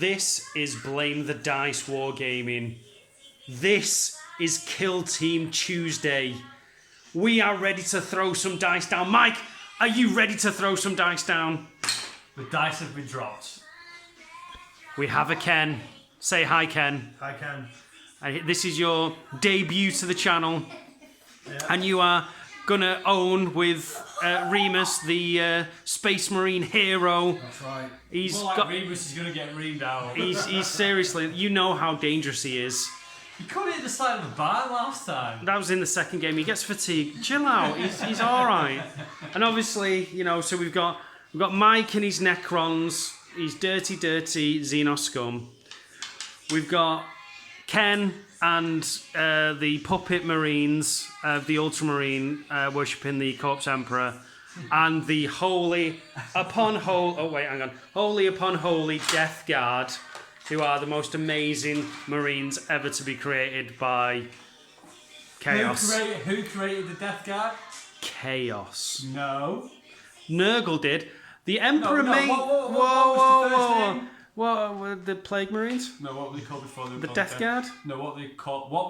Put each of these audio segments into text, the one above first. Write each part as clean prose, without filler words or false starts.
This is Blame the Dice Wargaming. This is Kill Team Tuesday. We are ready to throw some dice down. Mike, are you ready to throw some dice down? The dice have been dropped. We have a Ken. Say hi, Ken. Hi, Ken. This is your debut to the channel. Yeah. And you are gonna own with Remus, the Space Marine hero. That's right. He's More like got. Remus is going to get reamed out. He's seriously. You know how dangerous he is. He couldn't hit the side of the barn last time. That was in the second game. He gets fatigued. Chill out. He's all right. And obviously, you know. So we've got Mike and his Necrons. He's dirty Xenos scum. We've got Ken and the puppet Marines of the Ultramarine worshipping the Corpse Emperor, and the holy upon holy Death Guard, who are the most amazing Marines ever to be created by Chaos. Who created the Death Guard? Chaos. No. Nurgle did. The Emperor made. What was the first name? What were the Plague Marines? No, what were they called before they were The called Death Guard? No, what were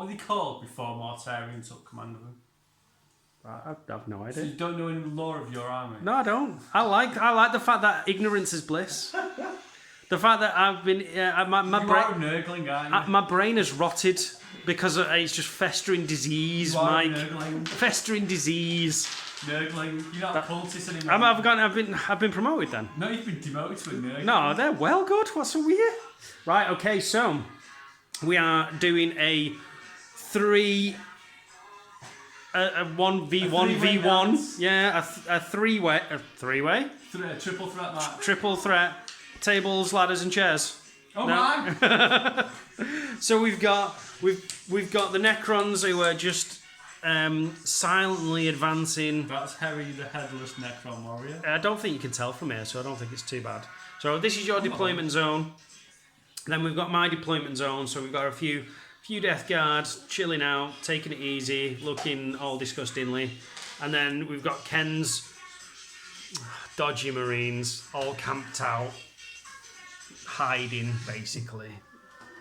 they called before Mortarion took command of them? I have no So idea. you don't know any lore of your army? No, I don't. I like the fact that ignorance is bliss. The fact that I've been my You brain, are a nurgling, aren't you? my brain has rotted because it's just festering disease, You are a Mike. nurgling. Festering disease. Nurgling. You're not a cultist anymore. I've been promoted then. No, you've been demoted to a nurgling. No, they're well good. What's so weird? Right. Okay. So we are doing a 1v1v1. Yeah, a three-way. Triple threat match. Triple threat. Tables, ladders, and chairs. Oh No. my! So we've got the Necrons who are just silently advancing. That's Harry the Headless Necron Warrior. I don't think you can tell from here, so I don't think it's too bad. So this is your deployment zone. Then we've got my deployment zone. So we've got a few Death Guards chilling out, taking it easy, looking all disgustingly, and then we've got Ken's dodgy Marines all camped out, hiding basically.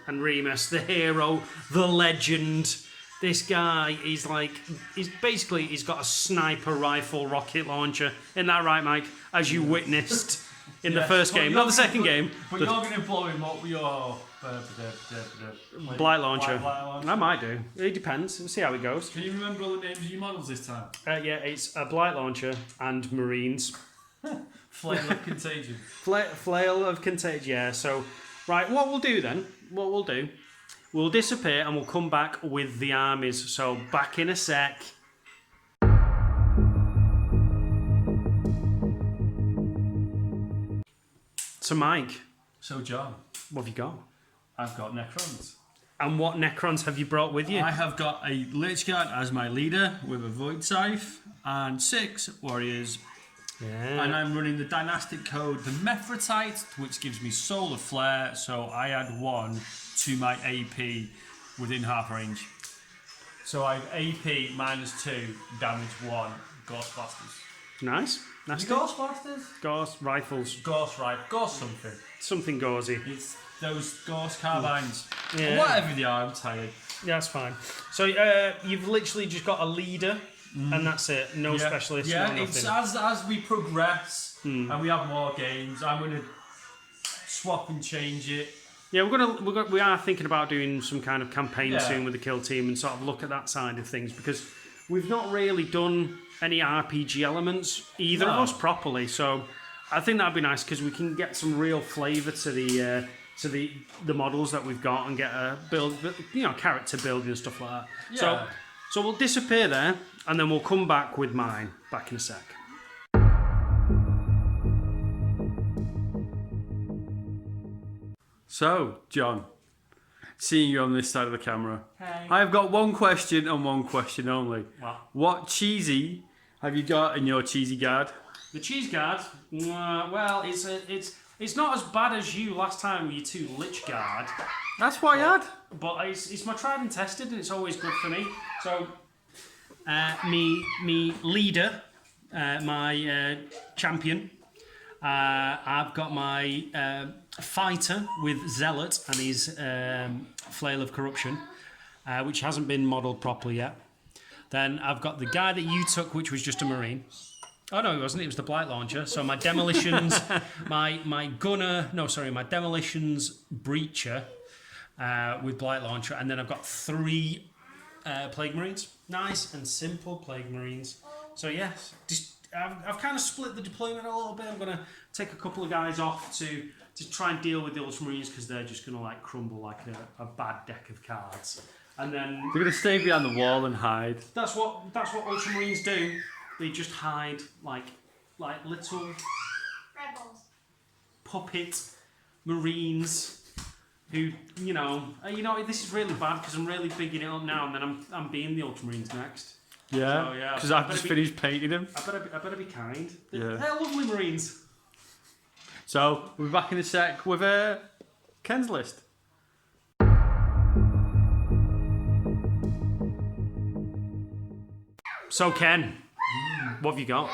And Remus, the hero, the legend. This guy, he's got a sniper rifle rocket launcher. Isn't that right, Mike? As you witnessed in the first game, not the second game. But you're going to blow him up with your Blight launcher. Blight launcher. I might do. It depends. We'll see how it goes. Can you remember all the names of your models this time? Yeah, it's a Blight launcher and Marines. Flail of Contagion. Flail of Contagion, yeah. So, right, what we'll do, we'll disappear and we'll come back with the armies. So, back in a sec. So, Mike. So, John. What have you got? I've got Necrons. And what Necrons have you brought with you? I have got a Lich Guard as my leader with a Void Scythe and 6 warriors. Yeah. And I'm running the dynastic code, the Mephrodite, which gives me Solar Flare, so I add 1 to my AP within half range. So I have AP -2, damage 1, Ghost Blasters. Nice. That's good. Ghost Blasters? Ghost rifles. Ghost something. Something gauzy. It's those Ghost Carbines. Yeah. Whatever they are, I'm tired. Yeah, that's fine. So you've literally just got a leader, and that's it. No specialist. Yeah, no it's nothing. as we progress and we have more games, I'm going to swap and change it. Yeah, we are thinking about doing some kind of campaign soon with the kill team and sort of look at that side of things, because we've not really done any RPG elements either of us properly. So I think that'd be nice because we can get some real flavour to the models that we've got and get a character building and stuff like that. Yeah. So we'll disappear there and then we'll come back with mine back in a sec. So, John, seeing you on this side of the camera, Hey. I've got one question and one question only. What cheesy have you got in your cheesy guard? The cheese guard, well, it's not as bad as you last time with your 2 Lich Guard. That's what I had. But it's my tried and tested, and it's always good for me. So, me leader, my champion, I've got my fighter with Zealot and his Flail of Corruption, which hasn't been modelled properly yet. Then I've got the guy that you took, which was just a Marine. Oh no, it wasn't. It was the Blight Launcher. So my demolitions, my gunner. No, sorry, my demolitions breacher with Blight Launcher, and then I've got 3 Plague Marines. Nice and simple Plague Marines. So yes, I've kind of split the deployment a little bit. I'm gonna take a couple of guys off to try and deal with the Ultramarines because they're just gonna like crumble like a bad deck of cards. And then They're going to stay behind the wall and hide. That's what Ultramarines do. They just hide like little Rebels. puppet Marines who, this is really bad because I'm really bigging it up now, and then I'm being the Ultramarines next. Yeah, So, yeah, because I I've better just be- finished painting them. I better be kind. Yeah. They're lovely Marines. So we'll be back in a sec with Ken's list. So Ken, what have you got?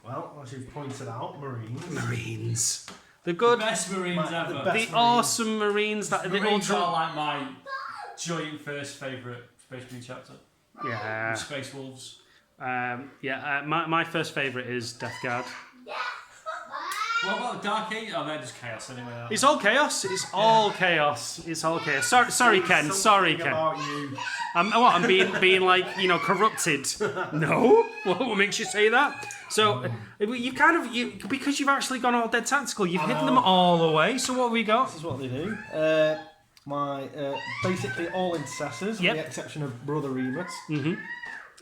Well, as you've pointed out, Marines. Marines. They're good. Best Marines The ever. best The Marines. awesome Marines that the Marines Ultra. are like my joint first favourite Space Marine chapter. Yeah. Space Wolves. My first favourite is Death Guard. What about Dark Age? Oh, they're just chaos anyway. Aren't It's all chaos. It's all chaos. It's all chaos. Sorry, Ken. Sorry, Something Ken. about you. I'm being like corrupted. No. What makes you say that? So you because you've actually gone all dead tactical. You've hidden them all away. So what have we got? This is what they do. My basically all intercessors, Yep. with the exception of Brother Remus. Mm-hmm.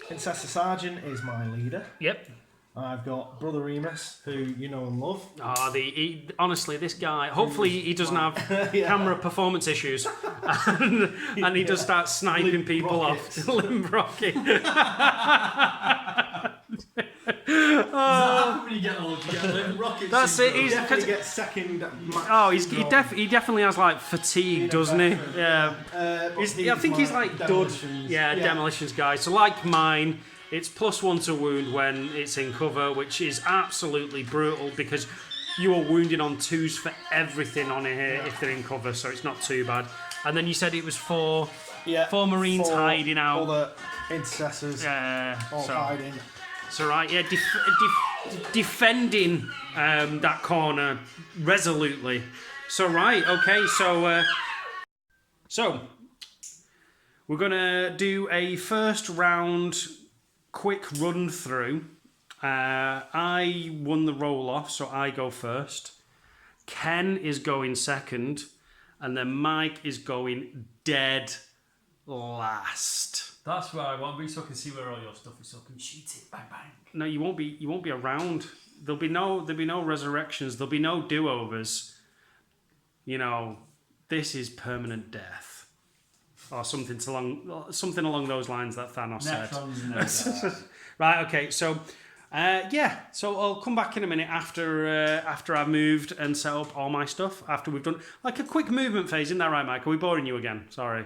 Intercessor Sergeant is my leader. Yep. I've got Brother Remus, who you know and love. Honestly, this guy. Hopefully, he doesn't have Yeah. camera performance issues, and he does start sniping Limp people rockets. off. Limp rocket. when you get old, you get little rockets. That's it. He's Definitely gets second. he definitely has like fatigue, doesn't he? Yeah. I think he's like dud. Yeah, demolitions guy. So like mine, it's +1 to wound when it's in cover, which is absolutely brutal because you are wounding on 2s for everything on here if they're in cover, so it's not too bad. And then you said it was four Marines hiding out. Other intercessors all so hiding. so right, yeah, defending that corner resolutely. So right, okay, so we're gonna do a first round quick run through. I won the roll off, so I go first. Ken is going second, and then Mike is going dead last. That's where I want to be, so I can see where all your stuff is, so I can shoot it. Bang bang. No, you won't be around. There'll be no resurrections. There'll be no do-overs. This is permanent death. Or something along those lines that Thanos said. Right, okay, so so I'll come back in a minute after I've moved and set up all my stuff, after we've done like a quick movement phase, isn't that right, Mike? Are we boring you again? Sorry.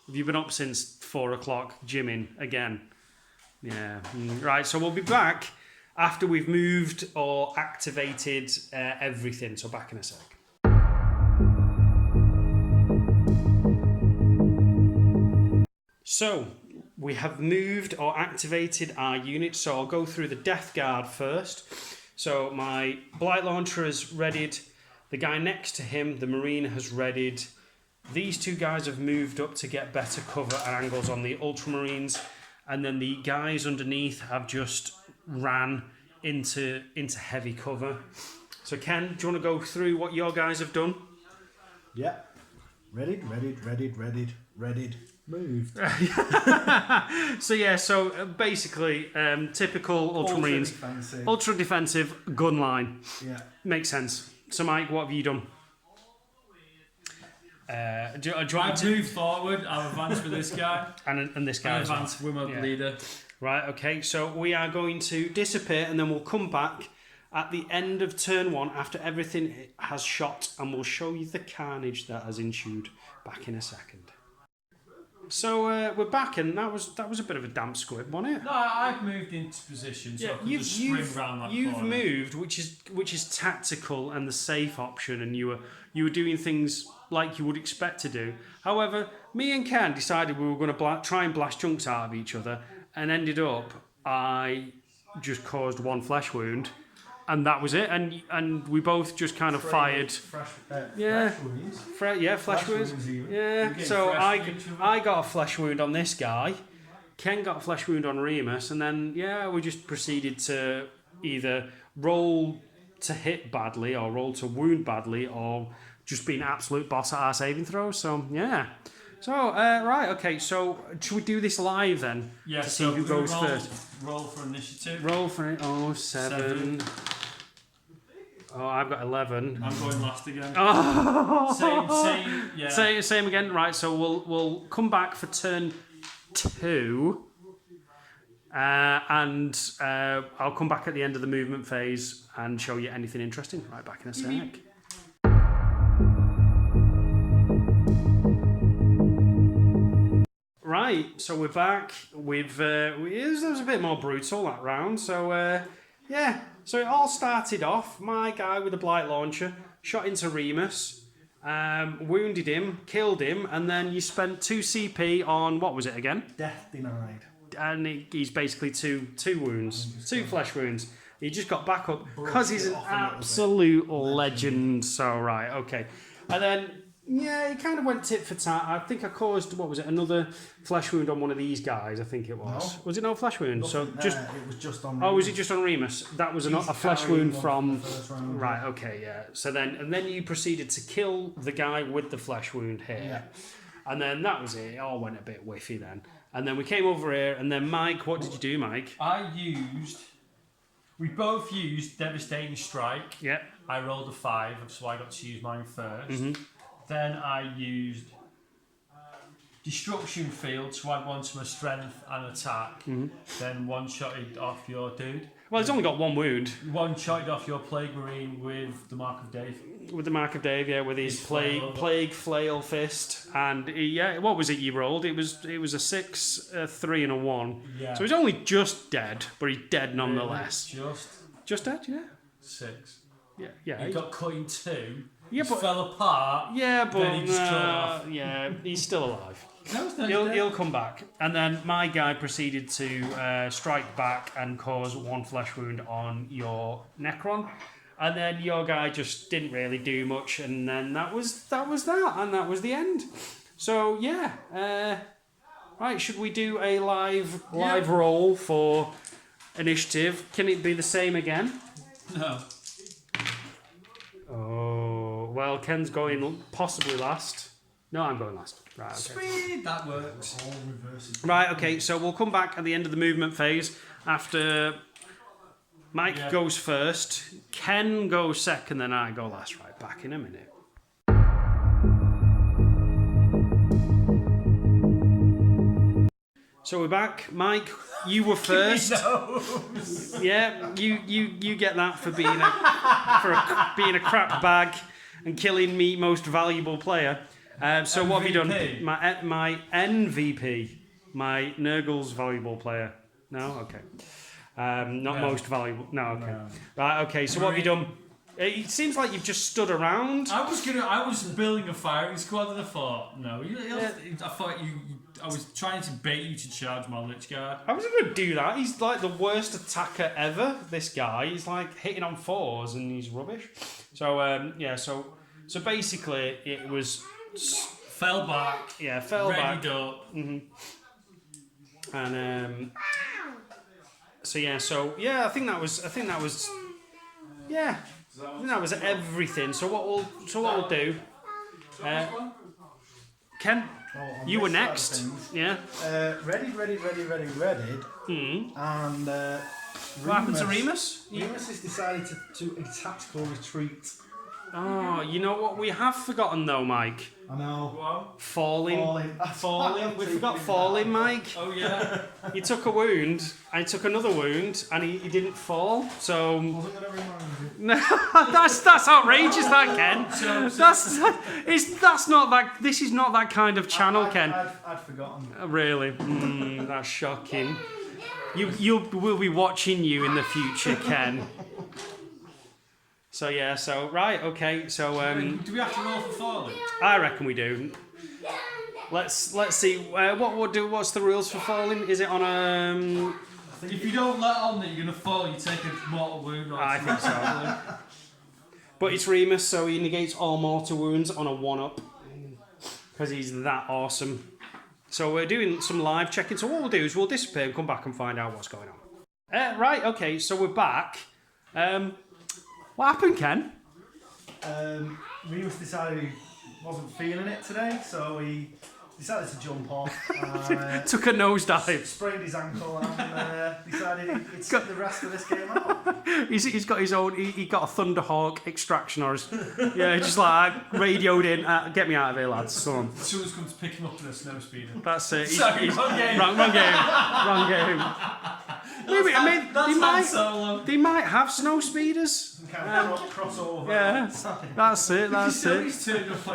Have you been up since 4 o'clock gymming again? Yeah. Right, so we'll be back after we've moved or activated everything, so back in a sec. So, we have moved or activated our unit, so I'll go through the Death Guard first. So my Blight Launcher is readied, the guy next to him, the Marine, has readied. These 2 guys have moved up to get better cover and angles on the Ultramarines, and then the guys underneath have just ran into heavy cover. So Ken, do you want to go through what your guys have done? Yep. Readied, moved. So basically, typical Ultramarines, ultra defensive gun line. Yeah. Makes sense. So Mike, what have you done? Do you want I've to moved forward, I've advanced with this guy. and this guy I've as well? advanced with my Yeah. leader. Right, okay, so we are going to dissipate and then we'll come back at the end of turn 1 after everything has shot, and we'll show you the carnage that has ensued back in a second. So we're back, and that was a bit of a damp squib, wasn't it? No, I've moved into position, so I can just sprint round that you've corner. moved, which is tactical and the safe option, and you were doing things like you would expect to do. However, me and Ken decided we were going to try and blast chunks out of each other, and ended up I just caused one flesh wound. And that was it, and we both just kind of fired. Flesh wounds. Flesh wounds. Even. Yeah. So I got a flesh wound on this guy. Ken got a flesh wound on Remus, and then we just proceeded to either roll to hit badly, or roll to wound badly, or just be an absolute boss at our saving throws. So yeah. So right, okay. So should we do this live then? Yeah. To see who goes first. Roll for initiative. Roll for it. Oh, 7. Oh, I've got 11. I'm going last again. Oh. Same, yeah. Same again. Right, so we'll come back for turn 2. And I'll come back at the end of the movement phase and show you anything interesting. Right, back in a sec. Right, so we're back. There was a bit more brutal that round. So, So it all started off, my guy with a blight launcher shot into Remus, wounded him, killed him, and then you spent 2 CP on, what was it again? Death denied. And he's basically two wounds, 2 flesh wounds. He just got back up because he's an absolute legend. So, right, okay. And then, he kind of went tit for tat. I think I caused, another flesh wound on one of these guys, I think it was. No. Was it no flesh wound? It was just on Remus. Oh, was it just on Remus? That was a flesh wound from... Round, right, okay, yeah. So then you proceeded to kill the guy with the flesh wound here. Yeah. And then that was it. It all went a bit whiffy then. And then we came over here, and then Mike, what did you do, Mike? We both used Devastating Strike. Yeah. I rolled a 5, so I got to use mine first. Mm-hmm. Then I used Destruction Field to add 1 to my strength and attack. Mm-hmm. Then one-shotted off your dude. Well, he's only got 1 wound. One-shotted off your Plague Marine with the Mark of Dave. With the Mark of Dave, yeah, with his plague flail fist. And what was it you rolled? It was a 6, a 3 and a 1. Yeah. So he's only just dead, but he's dead nonetheless. Just dead, yeah. 6. Yeah. He got cut in 2. Yeah, but fell apart. Yeah, but then he just cut off. Yeah, he's still alive. No, He'll come back. And then my guy proceeded to strike back and cause 1 flesh wound on your Necron. And then your guy just didn't really do much, and then that was that, and that was the end. So right, should we do a live roll for initiative? Can it be the same again? No. Oh, well, Ken's going possibly last. No, I'm going last. Right, okay. Sweet, that works. All reverses. Right, okay, so we'll come back at the end of the movement phase after Mike goes first, Ken goes second, then I go last. Right, back in a minute. So we're back. Mike, you were first. Yeah, you get that for being being a crap bag and killing me most valuable player. So what have you done? My MVP, my Nurgle's valuable player. No, okay. Not most valuable. No, okay. No. Right, okay. So what have you done? It seems like you've just stood around. I was building a firing squad, and I thought, no. I was trying to bait you to charge my Lich Guard. I wasn't going to do that. He's like the worst attacker ever. This guy. He's like hitting on 4s, and he's rubbish. So So basically, it was fell back. Yeah, fell back. Readied up. Mm-hmm. And I think that was everything. So what we'll do, Ken, you were next. Yeah. Ready. Mm. And what happened to Remus? Remus has decided to a tactical retreat Oh, you know what we have forgotten though, Mike? I know. Wow. Falling. Falling. We forgot falling, Mike. Oh yeah. He took a wound, I took another wound, and he didn't fall. So Wasn't gonna remind you. no, that's outrageous, that Ken. That's not that. This is not that kind of channel, Ken. I'd forgotten. Really, that's shocking. We'll be watching you in the future, Ken. So yeah, so right, okay, so Do we have to roll for falling? I reckon we do. Let's see. What we'll do? What's the rules for falling? Is it on If you don't let on that you're gonna fall, you take a mortal wound. I think so. But it's Remus, so he negates all mortal wounds on a 1-up because he's that awesome. So we're doing some live checking. So what we'll do is we'll disappear and come back and find out what's going on. Right, okay, so we're back. What happened, Ken? Remus decided he wasn't feeling it today, so he decided to jump off. Took a nosedive. Sprained his ankle and decided he'd sit the rest of this game out. He's got his own. He got a Thunderhawk extraction, or yeah, just like radioed in. Get me out of here, lads. Come on. Someone's come to pick him up in a snow speeder. That's it. Sorry, wrong game. Wrong game. Maybe, they might have snow speeders. Kind of cross over. Yeah, that's it. He's turned up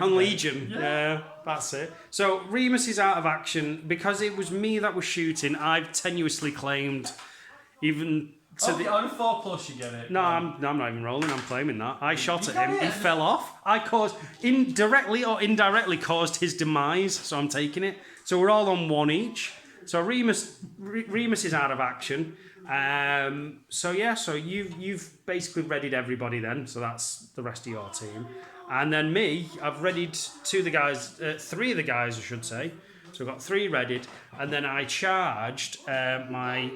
On Legion, yeah, that's it. So Remus is out of action because it was me that was shooting. I've tenuously claimed, even to the on a 4+ you get it. No, I'm not even rolling. I'm claiming that I shot at him. He fell off. I caused directly or indirectly caused his demise. So I'm taking it. So we're all on 1 each. So Remus is out of action. So yeah, so you've basically readied everybody then. So that's the rest of your team. And then me, I've readied 3 of the guys, I should say. So I've got 3 readied. And then I charged my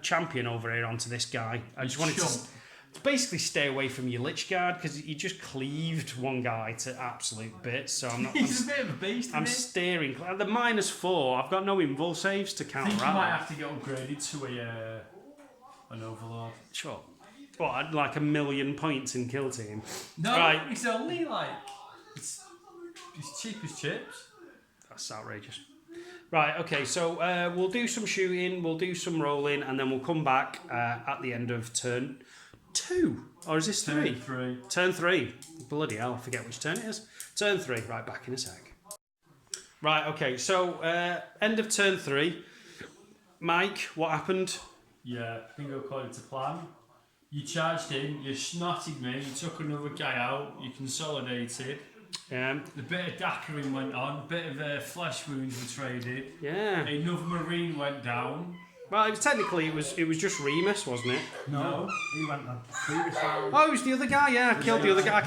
champion over here onto this guy. I just wanted to basically stay away from your Lich Guard because he just cleaved one guy to absolute bits. So I'm not. He's a bit of a beast. I'm steering. At the -4, I've got no invul saves to I counteract. think you might have to get upgraded to an overlord. Sure. What, I'd like 1,000,000 points in kill team? No, right. It's only like it's cheap as chips. That's outrageous. Right, okay, so we'll do some shooting, we'll do some rolling, and then we'll come back at the end of turn 2. Or is this 3? Turn 3. Turn 3. Bloody hell, I forget which turn it is. Turn 3, right, back in a sec. Right, okay, so end of turn 3. Mike, what happened? Yeah, didn't go according to plan. You charged in, you snotted me, you took another guy out, you consolidated. Yeah. A bit of dackering went on, a bit of flesh wounds were traded. Yeah. Another marine went down. Well, it was just Remus, wasn't it? No, he went the previous round. Oh, it was the other guy. Yeah, I killed the other guy.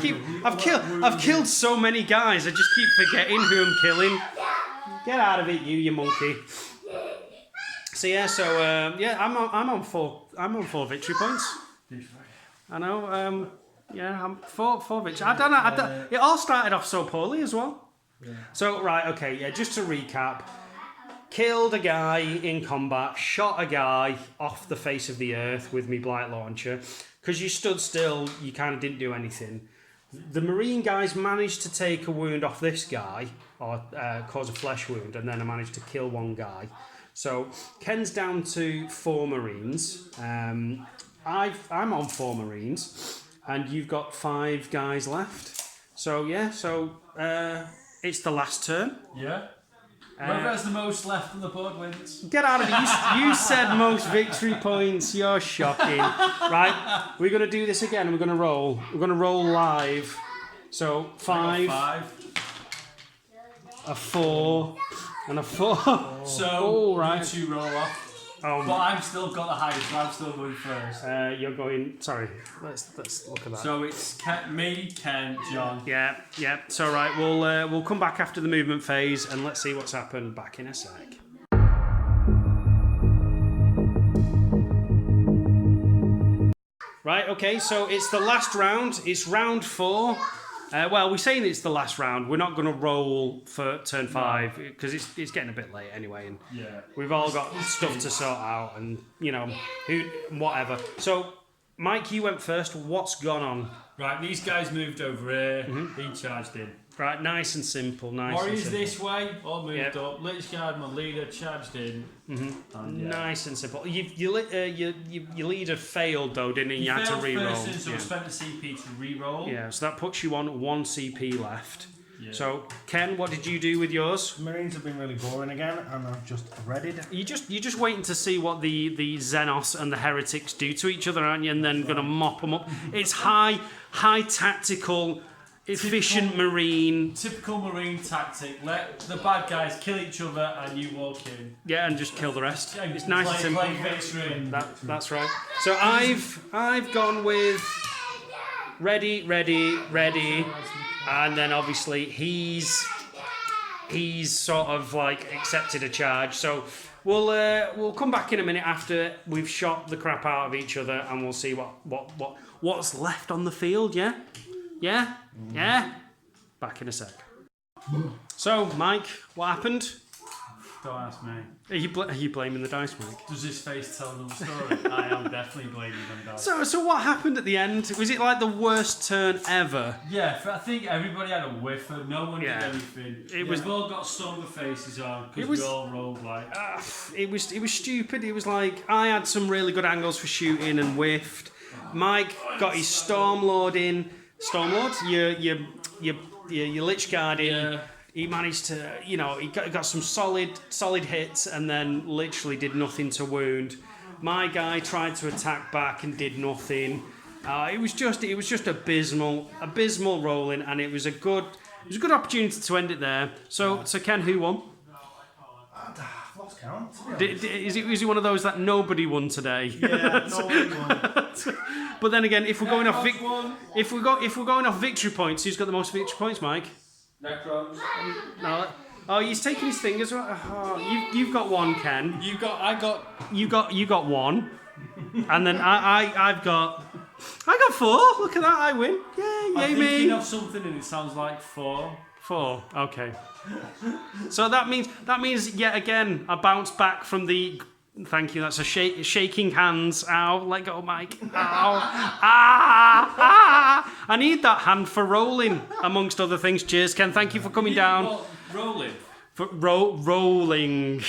I've killed so many guys. I just keep forgetting who I'm killing. Get out of it, you monkey. So yeah, I'm on 4 victory points. I know. Yeah, I'm 4 victory. I don't know. It all started off so poorly as well. Yeah. So right, okay, yeah. Just to recap. Killed a guy in combat, shot a guy off the face of the earth with me blight launcher. Because you stood still, you kind of didn't do anything. The Marine guys managed to take a wound off this guy, or cause a flesh wound, and then I managed to kill one guy. So Ken's down to 4 Marines. I'm on 4 Marines, and you've got 5 guys left. So yeah, it's the last turn. Yeah. Whoever has the most left on the board wins. Get out of it. You said most victory points. You're shocking. Right, we're going to do this again. We're going to roll. We're going to roll live. So 5, a 4, and a 4. So right. you 2 roll off. But I've still got the highest, so I'm still going first. You're going. Sorry, let's look at that. So it's me, Ken, John. Yeah. So right, we'll come back after the movement phase and let's see what's happened back in a sec. Right. Okay. So it's the last round. It's round 4. Well, we're saying it's the last round. We're not going to roll for turn 5 because it's getting a bit late anyway, and we've all got stuff to sort out, and whatever. So, Mike, you went first. What's gone on? Right, these guys moved over here. He charged in. Right, nice and simple. Nice. Warriors and simple. this way, all moved up. Lich Guard, my leader, charged in. And, Nice and simple. Your leader failed though, didn't he? You had to re-roll. So we spent a CP to re-roll. Yeah, so that puts you on 1 CP left. Yeah. So Ken, what did you do with yours? Marines have been really boring again, and I've just readied. You're just waiting to see what the Xenos and the Heretics do to each other, aren't you? And then gonna mop them up. It's high tactical, efficient Marine. Typical Marine tactic. Let the bad guys kill each other and you walk in. Yeah, and just kill the rest. It's nice and simple. Play victory. That's right. So I've gone with ready, and then obviously he's sort of like accepted a charge. So we'll come back in a minute after we've shot the crap out of each other, and we'll see what's left on the field. Yeah. Back in a sec. So Mike, what happened? Don't ask me. Are you blaming the dice, Mike? Does this face tell them a story? I am definitely blaming them dice. So what happened at the end? Was it like the worst turn ever? Yeah, I think everybody had a whiffer. No one did Yeah. anything. We've all got somber faces on because we all rolled like. It was stupid. It was like I had some really good angles for shooting and whiffed. Mike got his Stormlord in. Stormlord, your Lich Guard in. Yeah. He managed to, he got some solid hits and then literally did nothing to wound. My guy tried to attack back and did nothing. It was just abysmal rolling, and it was a good opportunity to end it there. So Ken, who won? I've lost count. Is he one of those that nobody won today? Yeah, nobody won. But then again, if we're going off victory points, who's got the most victory points, Mike? Necrons. No. Oh, he's taking his fingers. Oh, you've got one, Ken. You got one, and then I've got 4. Look at that, I win. Yay, I'm me. thinking of something and it sounds like 4. 4. Okay. So that means yet again I bounced back from the. Thank you. That's a shaking hands. Ow! Let go, Mike. Ow! I need that hand for rolling, amongst other things. Cheers, Ken. Thank you for coming down. What? Rolling. For rolling.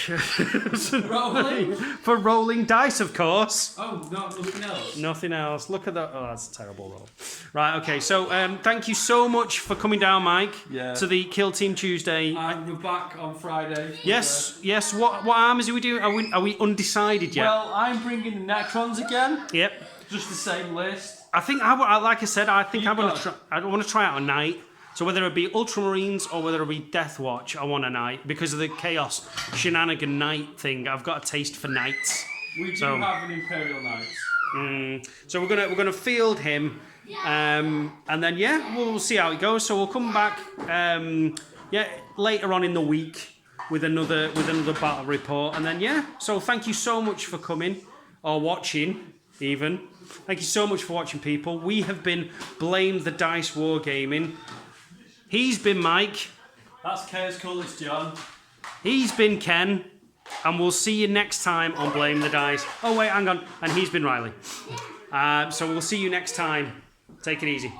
Rolling. For rolling dice, of course. Oh, nothing else. Nothing else. Look at that. Oh, that's a terrible roll. Right. Okay. So, thank you so much for coming down, Mike. Yeah. To the Kill Team Tuesday. And we're back on Friday. Yes. What armies are we doing? Are we undecided yet? Well, I'm bringing the Necrons again. Yep. Just the same list. I think like I said, I want to try out a night. So whether it be Ultramarines or whether it be Death Watch, I want a night because of the chaos shenanigan night thing. I've got a taste for nights. We do have an Imperial Knight. So we're gonna field him, and then we'll see how it goes. So we'll come back later on in the week with another battle report, and then So thank you so much for coming or watching even. Thank you so much for watching, people. We have been Blame the Dice Wargaming. He's been Mike. That's Chaos Coolest John. He's been Ken. And we'll see you next time on Blame the Dice. Oh, wait, hang on. And he's been Riley. So we'll see you next time. Take it easy.